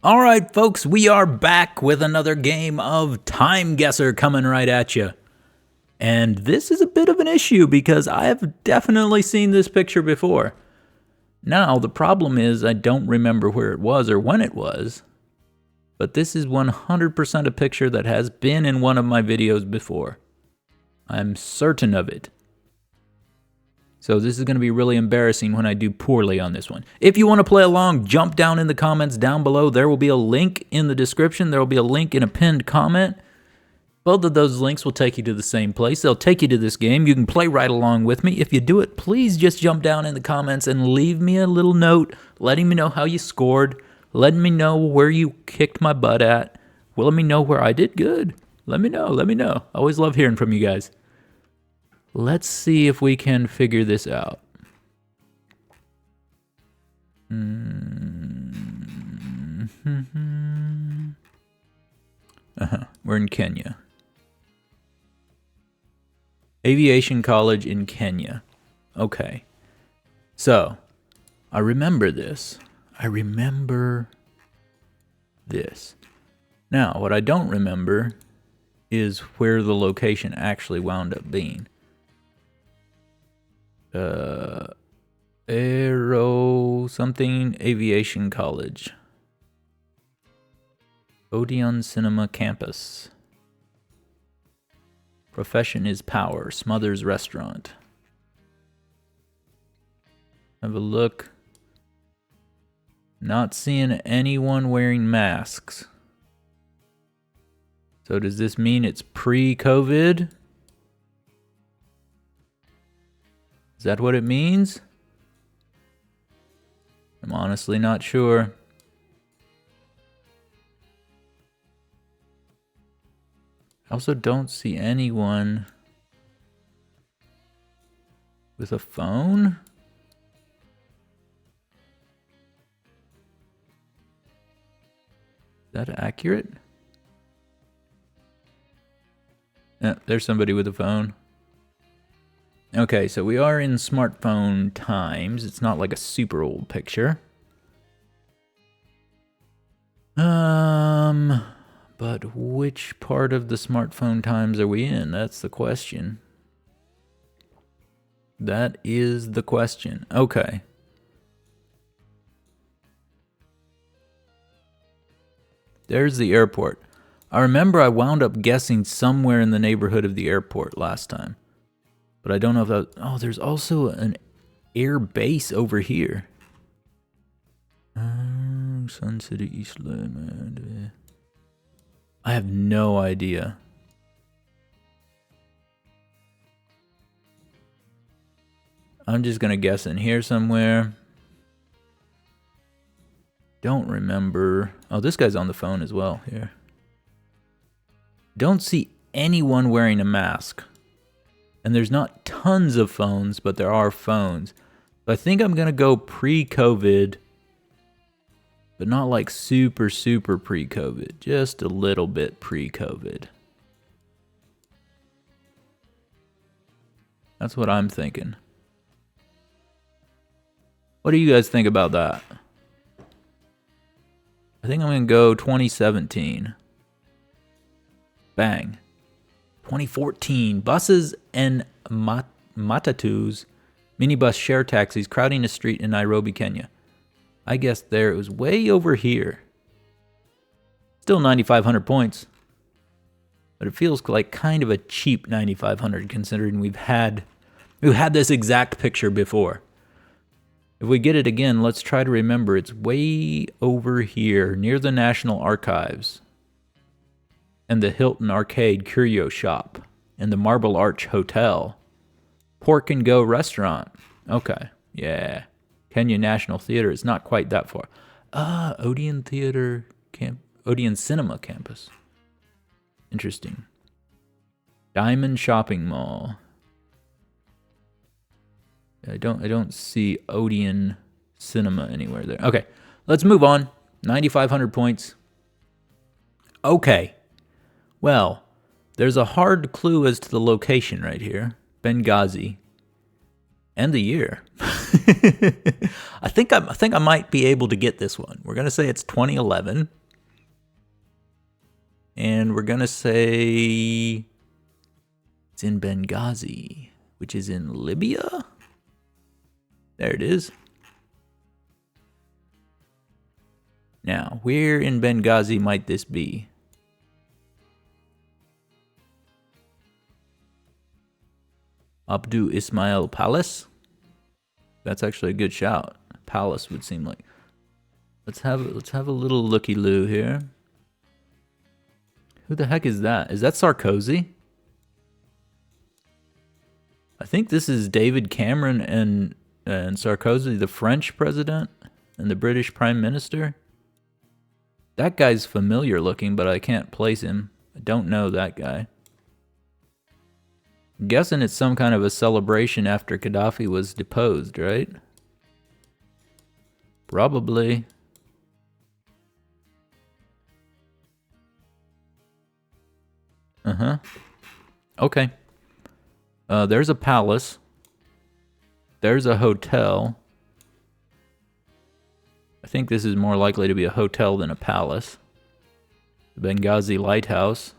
All right, folks, we are back with another game of TimeGuessr coming right at you. And this is a bit of an issue because I have definitely seen this picture before. Now, the problem is I don't remember where it was or when it was, but this is 100% a picture that has been in one of my videos before. I'm certain of it. So this is going to be really embarrassing when I do poorly on this one. If you want to play along, jump down in the comments down below. There will be a link in the description. There will be a link in a pinned comment. Both of those links will take you to the same place. They'll take you to this game. You can play right along with me. If you do it, please just jump down in the comments and leave me a little note letting me know how you scored, letting me know where you kicked my butt at, letting me know where I did good. Let me know. I always love hearing from you guys. Let's see if we can figure this out. We're in Kenya. Aviation College in Kenya. Okay. So, I remember this. Now, what I don't remember is where the location actually wound up being. Aero something Aviation College. Odeon Cinema Campus. Profession is power. Smothers Restaurant. Have a look. Not seeing anyone wearing masks. So does this mean it's pre-COVID? Is that what it means? I'm honestly not sure. I also don't see anyone with a phone. Is that accurate? Yeah, there's somebody with a phone. Okay, so we are in smartphone times. It's not like a super old picture. But which part of the smartphone times are we in? That's the question. That is the question. Okay. There's the airport. I remember I wound up guessing somewhere in the neighborhood of the airport last time. But I don't know if that... Oh, there's also an air base over here. Sun City, East Limit. I have no idea. I'm just going to guess in here somewhere. Don't remember. Oh, this guy's on the phone as well here. Don't see anyone wearing a mask. And there's not tons of phones, but there are phones. So I think I'm going to go pre-COVID. But not like super pre-COVID. Just a little bit pre-COVID. That's what I'm thinking. What do you guys think about that? I think I'm going to go 2017. Bang. 2014. Buses and matatus, minibus share taxis crowding a street in Nairobi, Kenya. I guess there it was way over here. Still 9,500 points. But it feels like kind of a cheap 9,500 considering we've had this exact picture before. If we get it again, let's try to remember it's way over here near the National Archives and the Hilton Arcade Curio Shop and the Marble Arch Hotel. Pork and Go Restaurant. Okay, yeah. Kenya National Theater is not quite that far. Odeon Cinema Campus. Interesting. Diamond Shopping Mall. I don't see Odeon Cinema anywhere there. Okay, let's move on. 9,500 points. Okay. Well, there's a hard clue as to the location right here. Benghazi. And the year. I think I might be able to get this one. We're gonna say it's 2011, and we're gonna say it's in Benghazi, which is in Libya. There it is. Now, where in Benghazi might this be? Abdu Ismail Palace? That's actually a good shout. Palace would seem like. Let's have a little looky-loo here. Who the heck is that? Is that Sarkozy? I think this is David Cameron and Sarkozy, the French president, and the British Prime Minister. That guy's familiar looking, but I can't place him. I don't know that guy. I'm guessing it's some kind of a celebration after Gaddafi was deposed, right? Probably. Okay. There's a palace. There's a hotel. I think this is more likely to be a hotel than a palace. The Benghazi Lighthouse.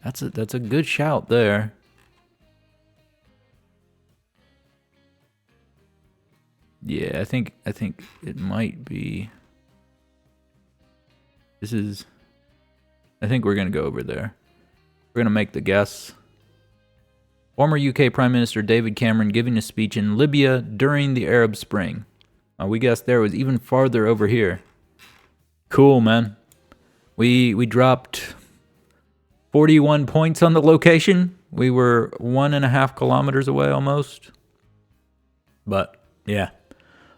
That's a good shout there. Yeah, I think it might be. I think we're gonna go over there. We're gonna make the guess. Former UK Prime Minister David Cameron giving a speech in Libya during the Arab Spring. We guessed there was even farther over here. Cool, man. We dropped 41 points on the location. We were 1.5 kilometers away almost. But yeah,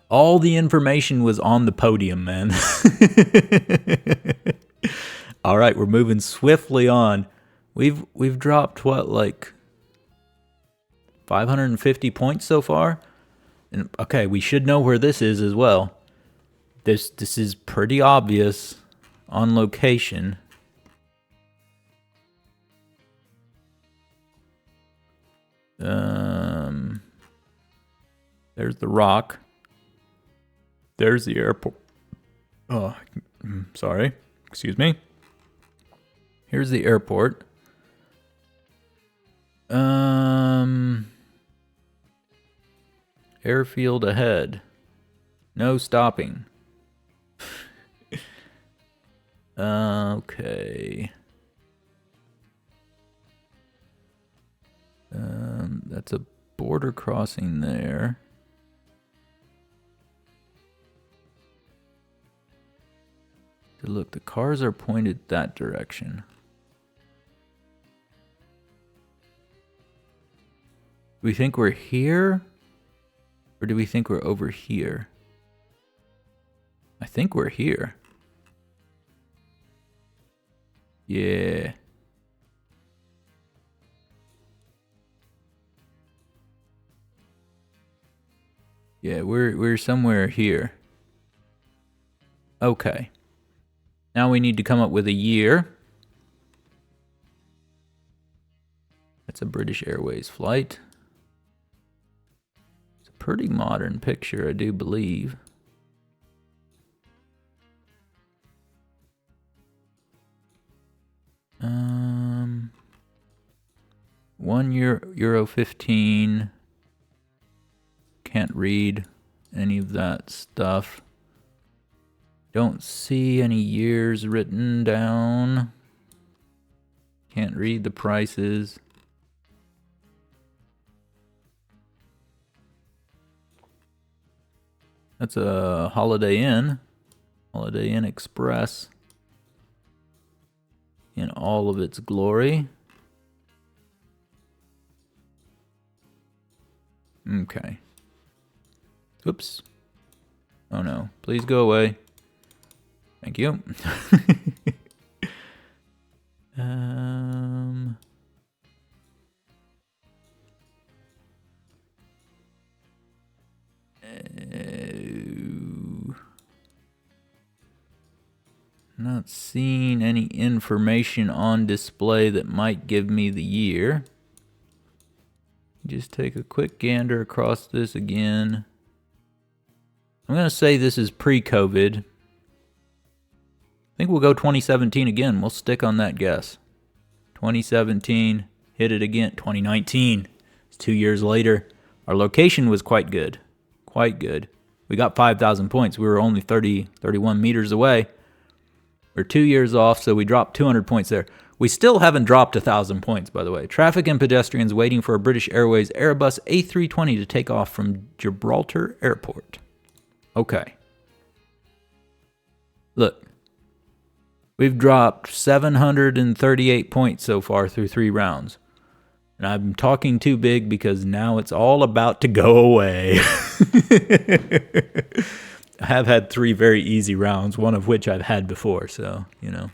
all the information was on the podium, man. All right, we're moving swiftly on. We've dropped what, like 550 points so far? And okay, we should know where this is as well. This is pretty obvious on location. There's the rock. There's the airport. Oh, sorry. Excuse me. Here's the airport. Airfield ahead. No stopping. Okay. That's a border crossing there. Look, the cars are pointed that direction. Do we think we're here? Or do we think we're over here? I think we're here. Yeah. Yeah, we're somewhere here. Okay. Now we need to come up with a year. That's a British Airways flight. It's a pretty modern picture, I do believe. Euro 15. Can't read any of that stuff. Don't see any years written down. Can't read the prices. That's a Holiday Inn. Holiday Inn Express. In all of its glory. Okay. Oops. Oh no. Please go away. Thank you. Not seeing any information on display that might give me the year. Just take a quick gander across this again. I'm going to say this is pre-COVID. I think we'll go 2017 again. We'll stick on that guess. 2017, hit it again. 2019, it's 2 years later. Our location was quite good. Quite good. We got 5,000 points. We were only 31 meters away. We're 2 years off, so we dropped 200 points there. We still haven't dropped 1,000 points, by the way. Traffic and pedestrians waiting for a British Airways Airbus A320 to take off from Gibraltar Airport. Okay. Look. We've dropped 738 points so far through 3 rounds. And I'm talking too big because now it's all about to go away. I have had 3 very easy rounds, one of which I've had before, so, you know.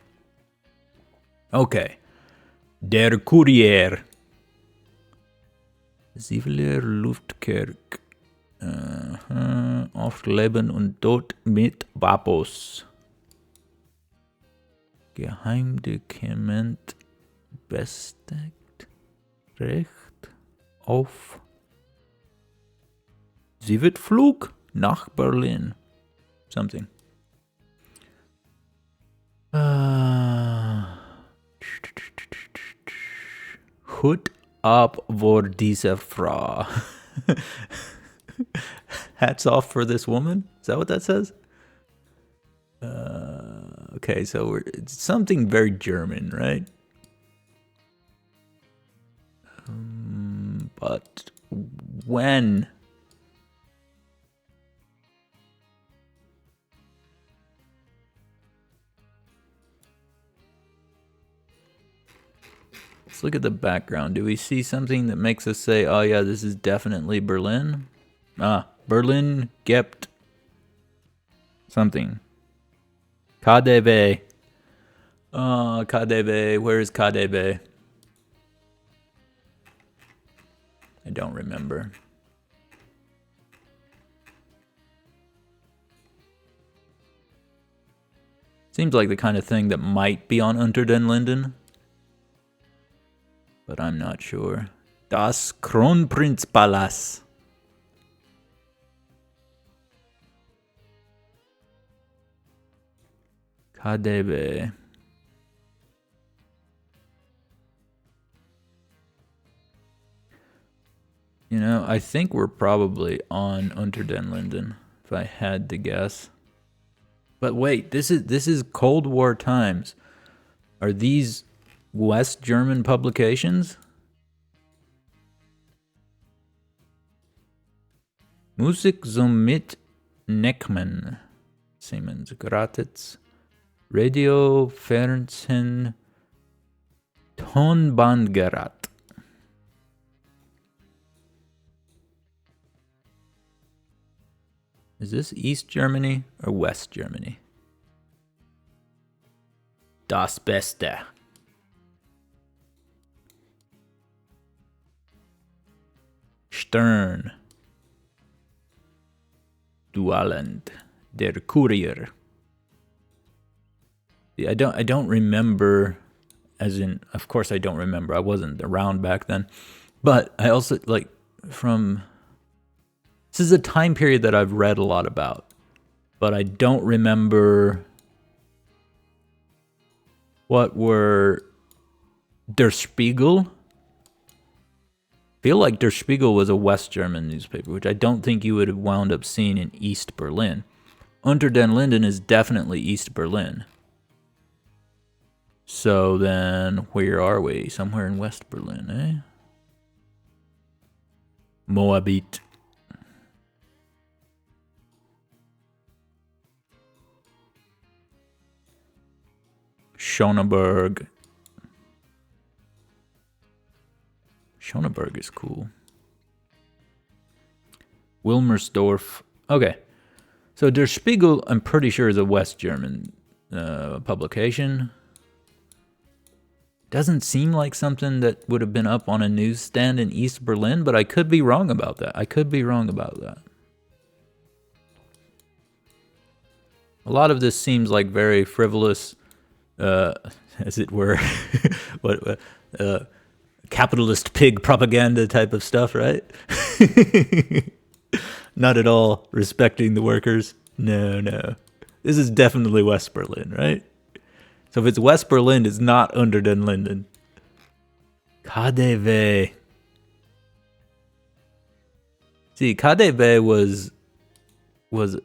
Okay. Der Kurier. Sieveler Luftkerk. Auf Leben und Tod mit Vapos. Geheimdokument besteckt Recht auf Sie wird Flug nach Berlin. Something. Hut ab vor dieser Frau. Hats off for this woman? Is that what that says? Okay, so it's something very German, right? But when? Let's look at the background. Do we see something that makes us say, oh yeah, this is definitely Berlin? Berlin gibt something. KDV. KDV. Where is KDV? I don't remember. Seems like the kind of thing that might be on Unter den Linden. But I'm not sure. Das Kronprinzpalast. KDB. You know, I think we're probably on Unter den Linden, if I had to guess. But wait, this is Cold War times. Are these West German publications? Musik somit Neckmann. Siemens gratis. Radio, Fernsehen, Tonbandgerät. Is this East Germany or West Germany? Das Beste. Stern. Dualand. Der Kurier. I don't remember, as in, of course I don't remember. I wasn't around back then. But I also, like, this is a time period that I've read a lot about. But I don't remember what were Der Spiegel. I feel like Der Spiegel was a West German newspaper, which I don't think you would have wound up seeing in East Berlin. Unter den Linden is definitely East Berlin. So then, where are we? Somewhere in West Berlin, eh? Moabit. Schöneberg. Schöneberg is cool. Wilmersdorf. Okay. So Der Spiegel, I'm pretty sure, is a West German publication. Doesn't seem like something that would have been up on a newsstand in East Berlin, but I could be wrong about that. A lot of this seems like very frivolous, as it were, capitalist pig propaganda type of stuff, right? Not at all respecting the workers. No, no. This is definitely West Berlin, right? So if it's West Berlin, it's not Unter den Linden. KaDeWe. See, KaDeWe was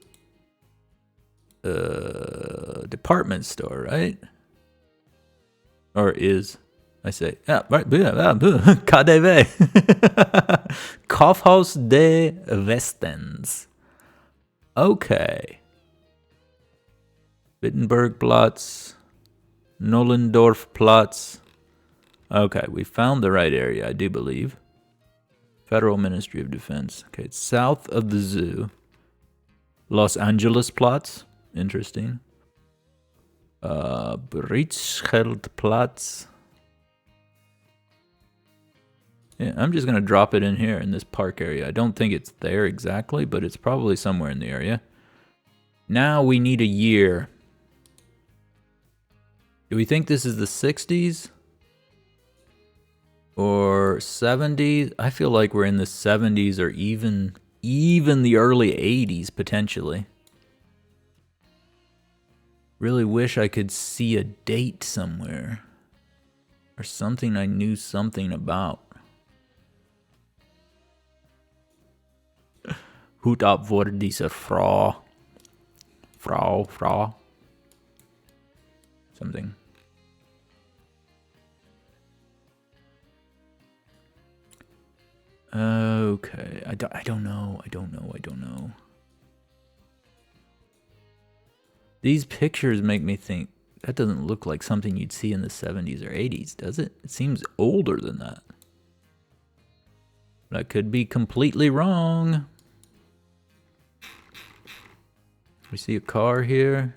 a department store, right? Or is, I say, yeah, right, KaDeWe. Kaufhaus des Westens. Okay. Wittenbergplatz, Nollendorfplatz. Okay, we found the right area, I do believe. Federal Ministry of Defense. Okay, it's south of the zoo. Los Angeles Platz. Interesting. Britzscheldplatz. Yeah, I'm just going to drop it in here in this park area. I don't think it's there exactly, but it's probably somewhere in the area. Now we need a year. Do we think this is the 60s? Or 70s? I feel like we're in the 70s or even the early 80s, potentially. Really wish I could see a date somewhere. Or something I knew something about. Hut ab vor dieser Frau. Frau. Something. Okay, I don't know. These pictures make me think that doesn't look like something you'd see in the 70s or 80s, does it? It seems older than that. But I could be completely wrong. We see a car here.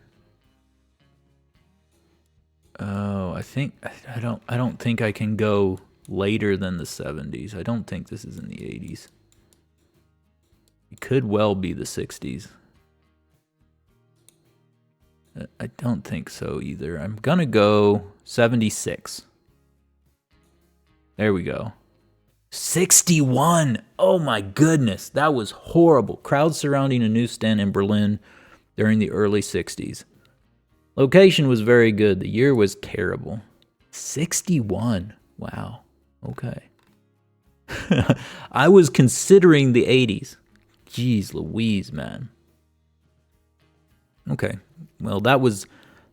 Oh, I don't think I can go later than the 70s. I don't think this is in the 80s. It could well be the 60s. I don't think so either. I'm gonna go 76. There we go. 61! Oh my goodness, that was horrible. Crowds surrounding a newsstand in Berlin during the early 60s. Location was very good. The year was terrible. 61. Wow. Okay. I was considering the 80s. Jeez Louise, man. Okay. Well, that was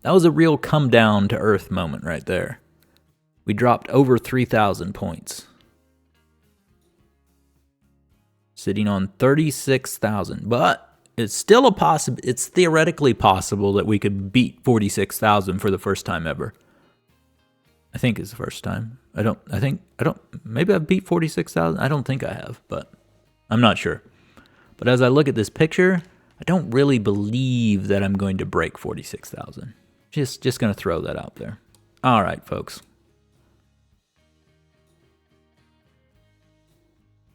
a real come down to earth moment right there. We dropped over 3,000 points. Sitting on 36,000, but it's still it's theoretically possible that we could beat 46,000 for the first time ever. I think it's the first time. Maybe I've beat 46,000. I don't think I have, but I'm not sure. But as I look at this picture, I don't really believe that I'm going to break 46,000. Just going to throw that out there. All right, folks.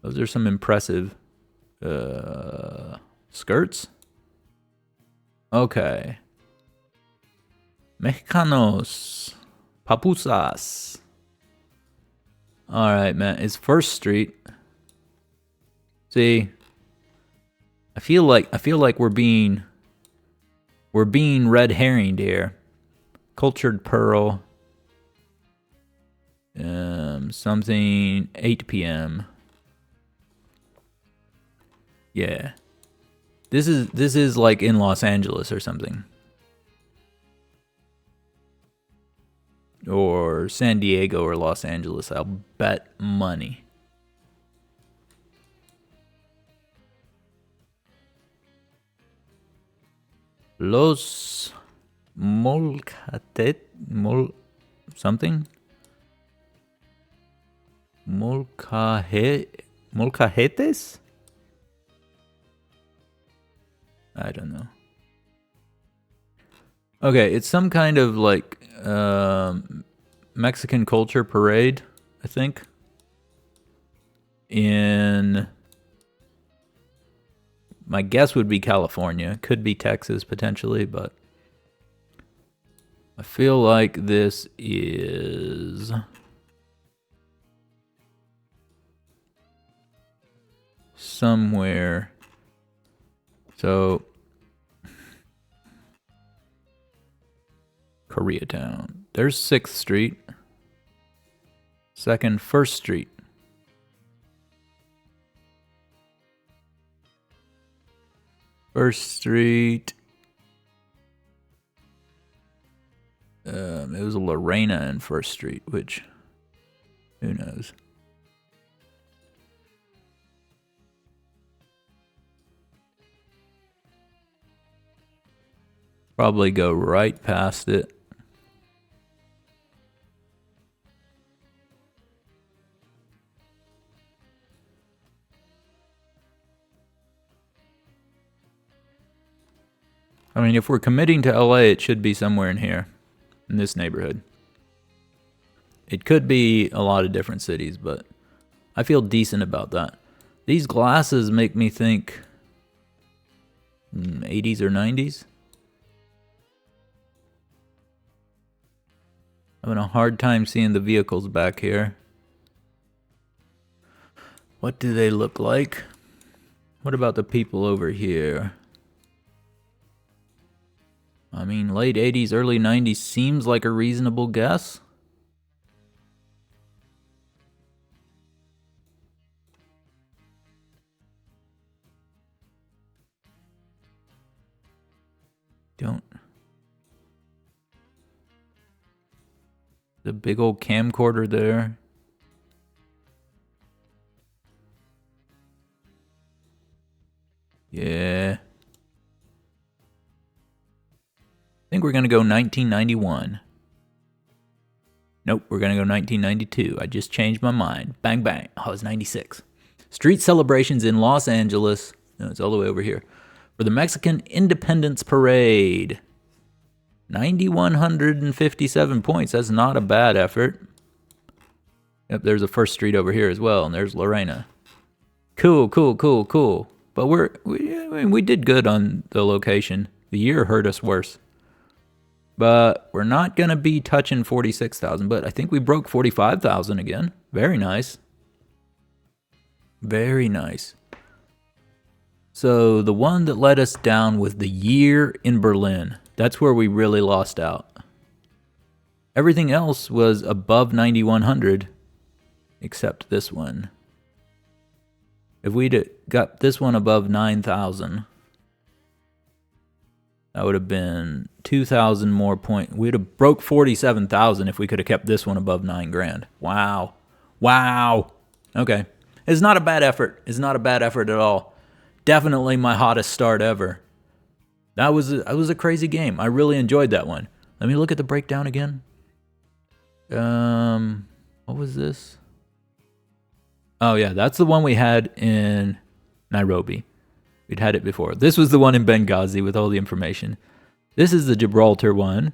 Those are some impressive skirts. Okay. Mexicanos. Papusas. All right, man. It's First Street. See, I feel like we're being red herringed here. Cultured Pearl. Something 8 p.m. Yeah. This is like in Los Angeles or something. Or San Diego or Los Angeles. I'll bet money. Los something? Molcajetes? I don't know. Okay, it's some kind of like Mexican culture parade, I think. My guess would be California. Could be Texas potentially, but I feel like this is somewhere. So, Koreatown. There's 6th Street. 2nd, 1st Street. First Street. It was a Lorena in 1st Street, which, who knows? Probably go right past it. I mean, if we're committing to LA, it should be somewhere in here, in this neighborhood. It could be a lot of different cities, but I feel decent about that. These glasses make me think 80s or 90s. Having a hard time seeing the vehicles back here. What do they look like? What about the people over here? I mean, late 80s, early 90s seems like a reasonable guess. The big old camcorder there. Yeah. I think we're going to go 1991. Nope, we're going to go 1992. I just changed my mind. Bang, bang. Oh, it's 96. Street celebrations in Los Angeles. No, it's all the way over here. For the Mexican Independence Parade. 9,157 points. That's not a bad effort. Yep, there's a 1st Street over here as well, and there's Lorena. Cool, cool, cool, cool. But we did good on the location. The year hurt us worse. But we're not going to be touching 46,000, but I think we broke 45,000 again. Very nice. Very nice. So the one that let us down was the year in Berlin. That's where we really lost out. Everything else was above 9,100, except this one. If we'd got this one above 9,000, that would have been 2,000 more points. We'd have broke 47,000 if we could have kept this one above 9 grand. Wow. Wow. Okay. It's not a bad effort. It's not a bad effort at all. Definitely my hottest start ever. That was a crazy game. I really enjoyed that one. Let me look at the breakdown again. What was this? Oh yeah, that's the one we had in Nairobi. We'd had it before. This was the one in Benghazi with all the information. This is the Gibraltar one.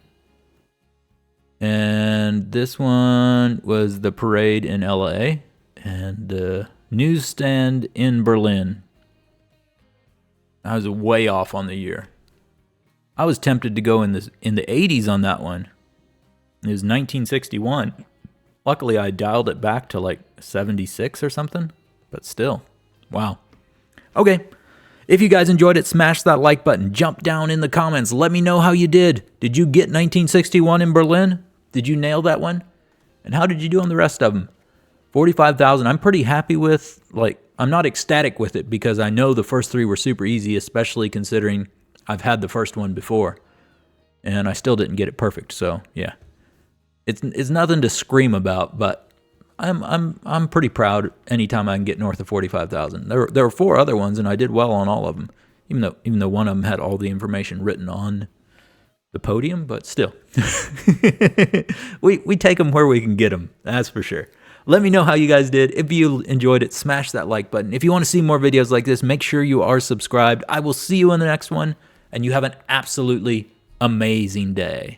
And this one was the parade in LA. And the newsstand in Berlin. I was way off on the year. I was tempted to go in the 80s on that one. It was 1961. Luckily, I dialed it back to like 76 or something. But still, wow. Okay, if you guys enjoyed it, smash that like button. Jump down in the comments. Let me know how you did. Did you get 1961 in Berlin? Did you nail that one? And how did you do on the rest of them? 45,000, I'm pretty happy with. Like, I'm not ecstatic with it because I know the first 3 were super easy, especially considering I've had the first one before, and I still didn't get it perfect. So yeah, it's nothing to scream about, but I'm pretty proud anytime I can get north of 45,000. There were 4 other ones, and I did well on all of them, even though one of them had all the information written on the podium, but still, we take them where we can get them. That's for sure. Let me know how you guys did. If you enjoyed it, smash that like button. If you want to see more videos like this, make sure you are subscribed. I will see you in the next one, and you have an absolutely amazing day.